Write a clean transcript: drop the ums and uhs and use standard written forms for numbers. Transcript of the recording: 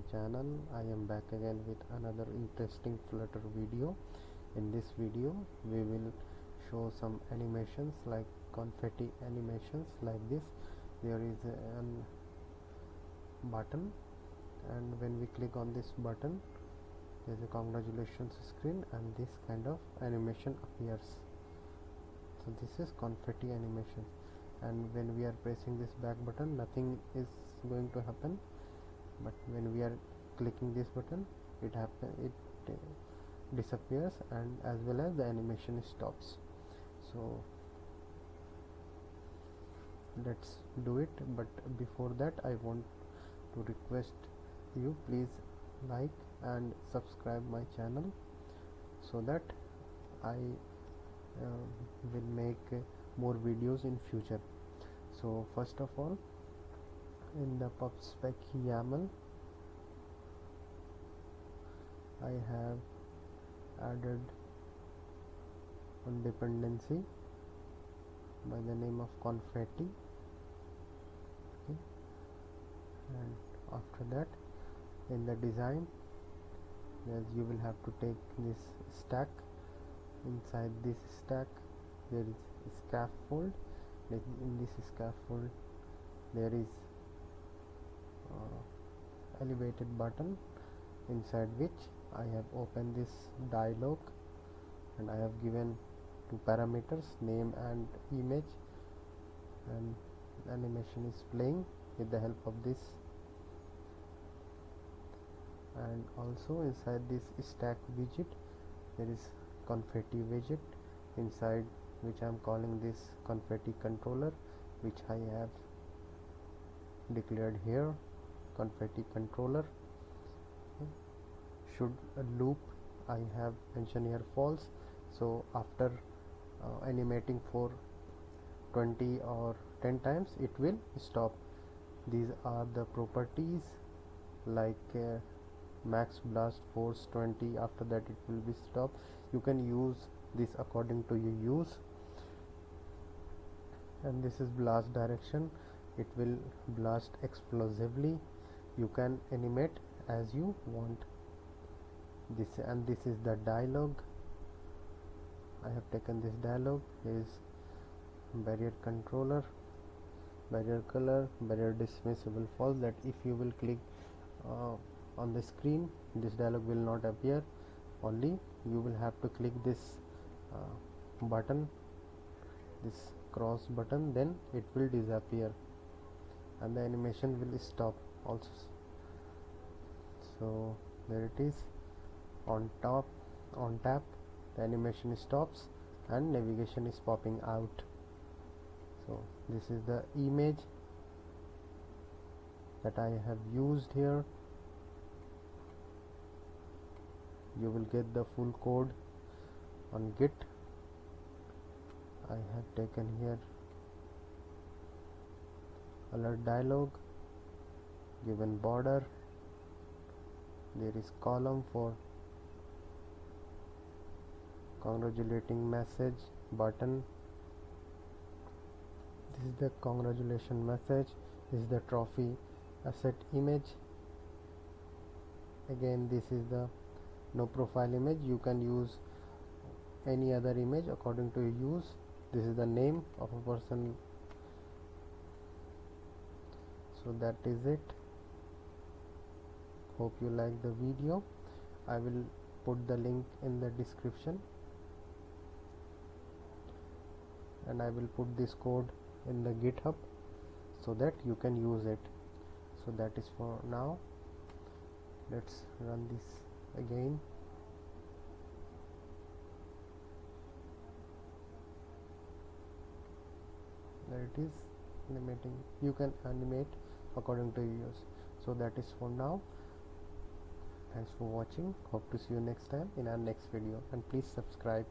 channel. I am back again with another interesting Flutter video. In this video we will show some animations like confetti animations like this. There is a button, and when we click on this button there is a congratulations screen and this kind of animation appears. So this is confetti animation, and when we are pressing this back button nothing is going to happen, but when we are clicking this button it disappears, and as well as the animation stops. So let's do it, but before that I want to request you, please like and subscribe my channel so that I will make more videos in future. So first of all, in the pubspec YAML I have added one dependency by the name of confetti, okay. And after that, in the design, as you will have to take this stack. Inside this stack there is a scaffold. In this scaffold there is elevated button, inside which I have opened this dialog, and I have given two parameters, name and image, and animation is playing with the help of this. And also inside this stack widget there is confetti widget, inside which I am calling this confetti controller, which I have declared here, confetti controller. Okay. Should a loop I have mentioned here false, so after animating for 20 or 10 times it will stop. These are the properties, like max blast force 20, after that it will be stopped. You can use this according to your use. And this is blast direction, it will blast explosively. You can animate as you want this, and this is the dialog. I have taken this dialog. There is barrier controller, barrier color, barrier dismissible false, that if you will click on the screen this dialog will not appear, only you will have to click this button, this cross button, then it will disappear and the animation will stop also. So there it is, on tap the animation stops and navigation is popping out. So this is the image that I have used here. You will get the full code on Git. I have taken here alert dialog, given border, there is column for congratulating message button. This is the congratulation message. This is the trophy asset image. Again, this is the no profile image. You can use any other image according to your use. This is the name of a person. So that is it. Hope you like the video. I will put the link in the description, and I will put this code in the GitHub so that you can use it. So that is for now. Let's run this again. There it is, animating. You can animate according to your use. So that is for now. Thanks for watching. Hope to see you next time in our next video, and please subscribe.